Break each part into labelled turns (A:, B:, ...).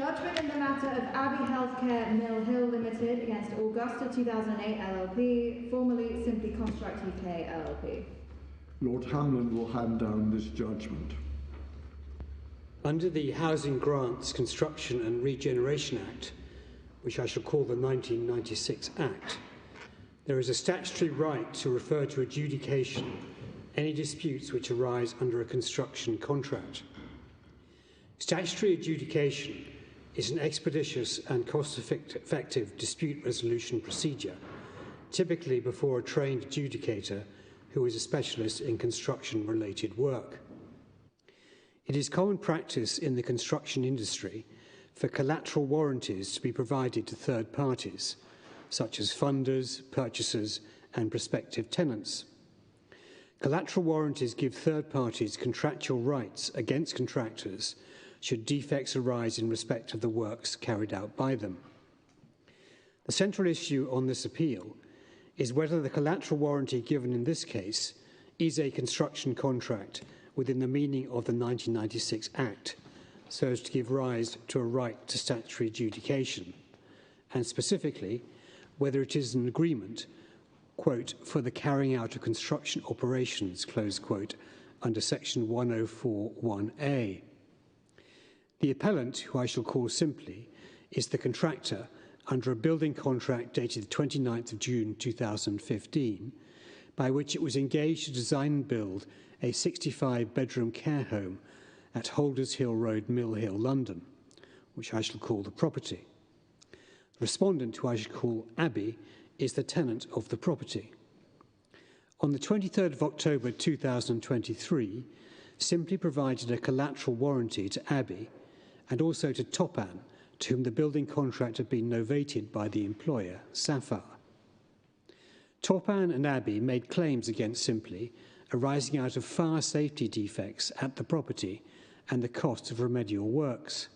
A: Judgment in the matter of Abbey Healthcare Mill Hill Limited against Augusta 2008 LLP, formerly simply Construct UK LLP.
B: Lord Hamlin will hand down this judgment.
C: Under the Housing Grants, Construction and Regeneration Act, which I shall call the 1996 Act, there is a statutory right to refer to adjudication any disputes which arise under a construction contract. Statutory adjudication is an expeditious and cost-effective dispute resolution procedure, typically before a trained adjudicator who is a specialist in construction-related work. It is common practice in the construction industry for collateral warranties to be provided to third parties, such as funders, purchasers, and prospective tenants. Collateral warranties give third parties contractual rights against contractors should defects arise in respect of the works carried out by them. The central issue on this appeal is whether the collateral warranty given in this case is a construction contract within the meaning of the 1996 Act, so as to give rise to a right to statutory adjudication, and specifically whether it is an agreement, quote, for the carrying out of construction operations, close quote, under section 104(1)(a). The appellant, who I shall call simply, is the contractor under a building contract dated the 29th of June 2015, by which it was engaged to design and build a 65-bedroom care home at Holders Hill Road, Mill Hill, London, which I shall call the property. The respondent, who I shall call Abbey, is the tenant of the property. On the 23rd of October 2023, simply provided a collateral warranty to Abbey and also to Topan, to whom the building contract had been novated by the employer, Sapphire. Topan and Abbey made claims against Simply arising out of fire safety defects at the property and the cost of remedial works.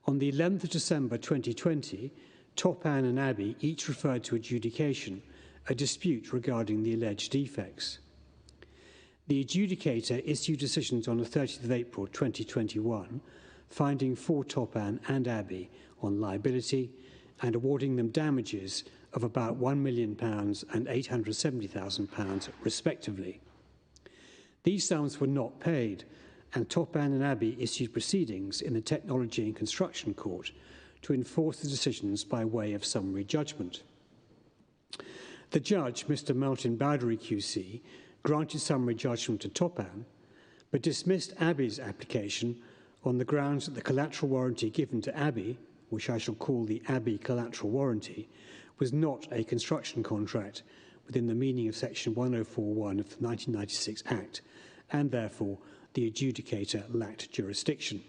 C: On the 11th of December 2020, Topan and Abbey each referred to adjudication a dispute regarding the alleged defects. The adjudicator issued decisions on the 30th of April 2021, finding for Topan and Abbey on liability and awarding them damages of about £1 million and £870,000 respectively. These sums were not paid, and Topan and Abbey issued proceedings in the Technology and Construction Court to enforce the decisions by way of summary judgment. The judge, Mr. Martin Bowdery QC, granted summary judgment to Topan, but dismissed Abbey's application on the grounds that the collateral warranty given to Abbey, which I shall call the Abbey collateral warranty, was not a construction contract within the meaning of section 104(1) of the 1996 Act, and therefore the adjudicator lacked jurisdiction.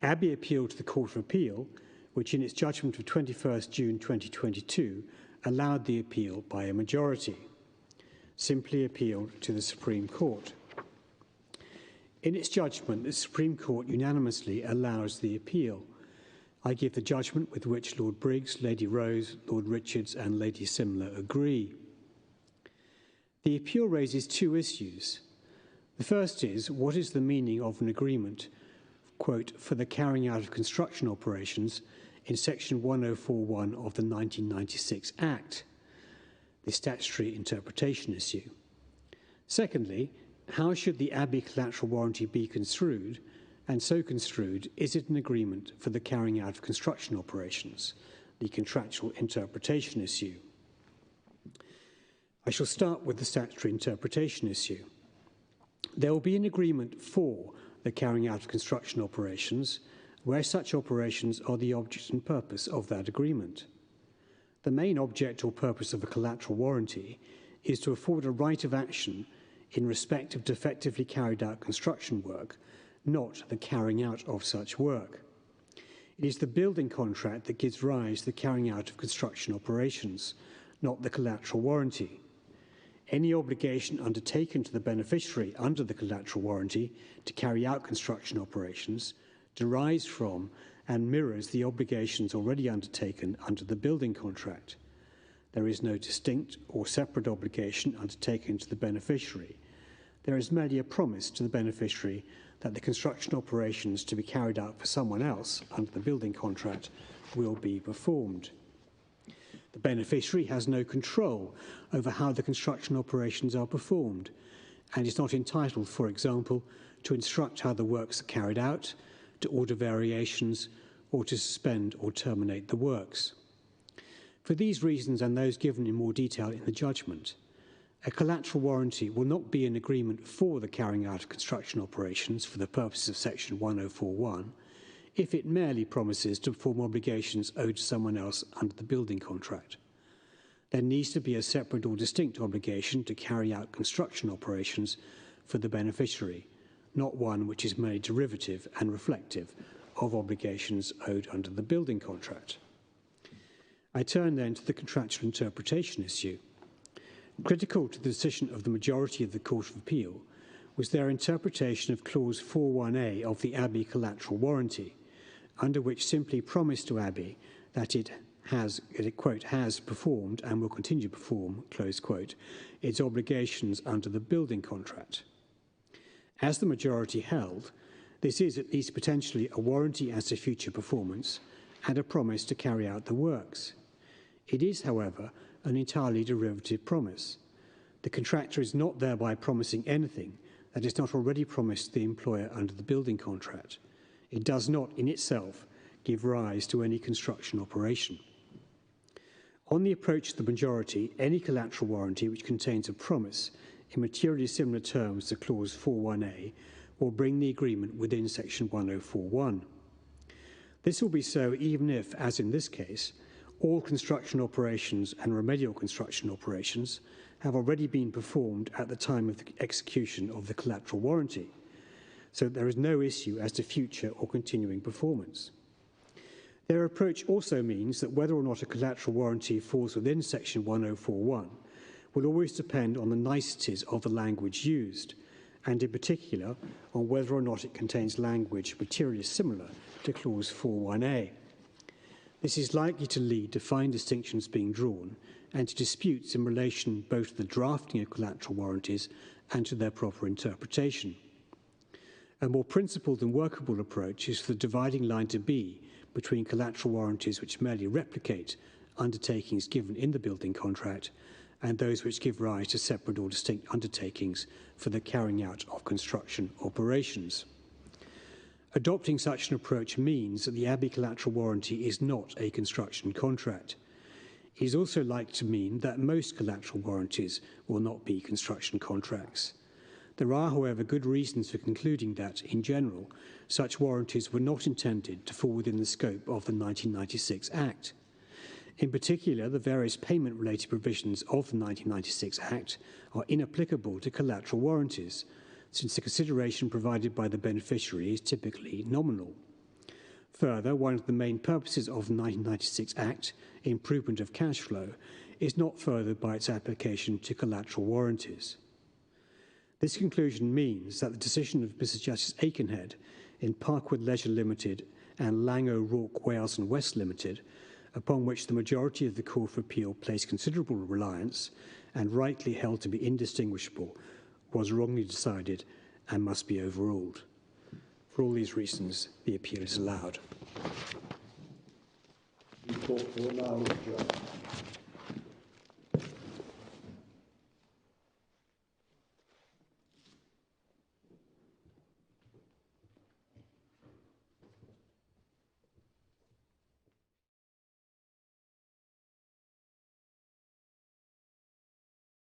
C: Abbey appealed to the Court of Appeal, which in its judgment of 21st June 2022 allowed the appeal by a majority. Simply appealed to the Supreme Court. In its judgment, the Supreme Court unanimously allows the appeal. I give the judgment with which Lord Briggs, Lady Rose, Lord Richards and Lady Simler agree. The appeal raises two issues. The first is, what is the meaning of an agreement, quote, for the carrying out of construction operations in section 104(1) of the 1996 Act, the statutory interpretation issue. Secondly, how should the Abbey collateral warranty be construed, and so construed, is it an agreement for the carrying out of construction operations, the contractual interpretation issue. I shall start with the statutory interpretation issue. There will be an agreement for the carrying out of construction operations where such operations are the object and purpose of that agreement. The main object or purpose of a collateral warranty is to afford a right of action in respect of defectively carried out construction work, not the carrying out of such work. It is the building contract that gives rise to the carrying out of construction operations, not the collateral warranty. Any obligation undertaken to the beneficiary under the collateral warranty to carry out construction operations derives from and mirrors the obligations already undertaken under the building contract. There is no distinct or separate obligation undertaken to the beneficiary. There is merely a promise to the beneficiary that the construction operations to be carried out for someone else under the building contract will be performed. The beneficiary has no control over how the construction operations are performed and is not entitled, for example, to instruct how the works are carried out, to order variations, or to suspend or terminate the works. For these reasons and those given in more detail in the judgment, a collateral warranty will not be an agreement for the carrying out of construction operations for the purposes of section 1041 if it merely promises to perform obligations owed to someone else under the building contract. There needs to be a separate or distinct obligation to carry out construction operations for the beneficiary, not one which is merely derivative and reflective of obligations owed under the building contract. I turn then to the contractual interpretation issue. Critical to the decision of the majority of the Court of Appeal was their interpretation of Clause 4.1a of the Abbey collateral warranty, under which simply promised to Abbey that it has, quote, has performed and will continue to perform, close quote, its obligations under the building contract. As the majority held, this is at least potentially a warranty as to future performance and a promise to carry out the works. It is, however, an entirely derivative promise. The contractor is not thereby promising anything that is not already promised to the employer under the building contract. It does not, in itself, give rise to any construction operation. On the approach of the majority, any collateral warranty which contains a promise in materially similar terms to Clause 4.1a will bring the agreement within Section 1041. This will be so even if, as in this case, all construction operations and remedial construction operations have already been performed at the time of the execution of the collateral warranty, so that there is no issue as to future or continuing performance. Their approach also means that whether or not a collateral warranty falls within Section 1041 will always depend on the niceties of the language used, and in particular on whether or not it contains language materially similar to Clause 4.1a. This is likely to lead to fine distinctions being drawn and to disputes in relation both to the drafting of collateral warranties and to their proper interpretation. A more principled and workable approach is for the dividing line to be between collateral warranties which merely replicate undertakings given in the building contract and those which give rise to separate or distinct undertakings for the carrying out of construction operations. Adopting such an approach means that the Abbey collateral warranty is not a construction contract. It is also likely to mean that most collateral warranties will not be construction contracts. There are, however, good reasons for concluding that, in general, such warranties were not intended to fall within the scope of the 1996 Act. In particular, the various payment-related provisions of the 1996 Act are inapplicable to collateral warranties, since the consideration provided by the beneficiary is typically nominal. Further, one of the main purposes of the 1996 Act, improvement of cash flow, is not furthered by its application to collateral warranties. This conclusion means that the decision of Mr. Justice Aikenhead in Parkwood Leisure Limited and Lang O'Rourke Wales and West Limited, upon which the majority of the Court of Appeal placed considerable reliance and rightly held to be indistinguishable, was wrongly decided and must be overruled. For all these reasons, the appeal is allowed.
B: The court will now adjourn.